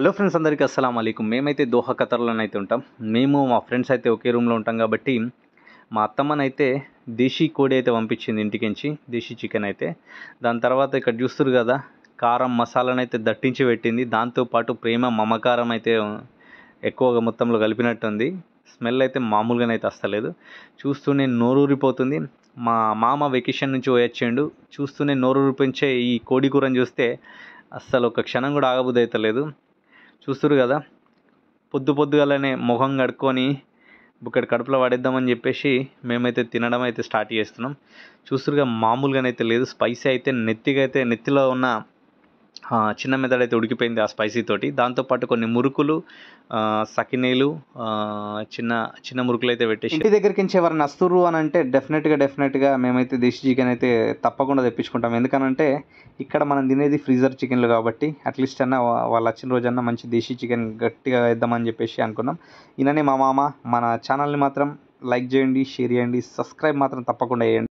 Hello friends, అందరికీ అస్సలాము అలైకుం. మేమైతే దోహా ఖతర్‌లోనైతే ఉంటాం. మేము మా ఫ్రెండ్స్ అయితే ఒకే రూమ్‌లో ఉంటాం కాబట్టి, మా అత్తమ్మనైతే దేశీ కోడి అయితే పంపించింది ఇంటికించి, దేశీ చికెన్ అయితే. దాని తర్వాత ఇక్కడ చూస్తుర్రు కదా, కారం మసాలానైతే దట్టించి పెట్టింది. దాంతో పాటు ప్రేమ మమకారం అయితే ఎక్కువగా మొత్తంలో కలిపినట్టుంది. స్మెల్ అయితే మామూలుగానైతే అస్తలేదు. చూస్తూనే నోరూరిపోతుంది. మా మామ వెకేషన్ నుంచి పోయొచ్చిండు. చూస్తూనే నోరూరిపించే ఈ కోడి కూరని చూస్తే అస్సలు ఒక క్షణం కూడా ఆగబుద్ధి అయితలేదు. చూస్తుర్రు కదా, పొద్దుగాలనే మొహం కడుక్కొని బుక్కడి కడుపులో పడేద్దామని చెప్పేసి మేమైతే తినడం అయితే స్టార్ట్ చేస్తున్నాం. చూస్తురుగా, మామూలుగానైతే లేదు. స్పైసీ అయితే నెత్తిలో ఉన్న చిన్న మెదడైతే ఉడికిపోయింది ఆ స్పైసీ తోటి. దాంతోపాటు కొన్ని మురుకులు, సకినేలు, చిన్న చిన్న మురుకులు అయితే పెట్టేసి ఇంటి దగ్గరికి నుంచి ఎవరైనా వస్తుర్రు అని అంటే డెఫినెట్గా మేమైతే దేశీ చికెన్ అయితే తప్పకుండా తెప్పించుకుంటాం. ఎందుకనంటే ఇక్కడ మనం తినేది ఫ్రీజర్ చికెన్లు కాబట్టి అట్లీస్ట్ అన్న వాళ్ళు వచ్చిన రోజన్నా మంచి దేశీ చికెన్ గట్టిగా వేద్దామని చెప్పేసి అనుకున్నాం. ఈయననే మా మామ. మన ఛానల్ని మాత్రం లైక్ చేయండి, షేర్ చేయండి, సబ్స్క్రైబ్ మాత్రం తప్పకుండా చేయండి.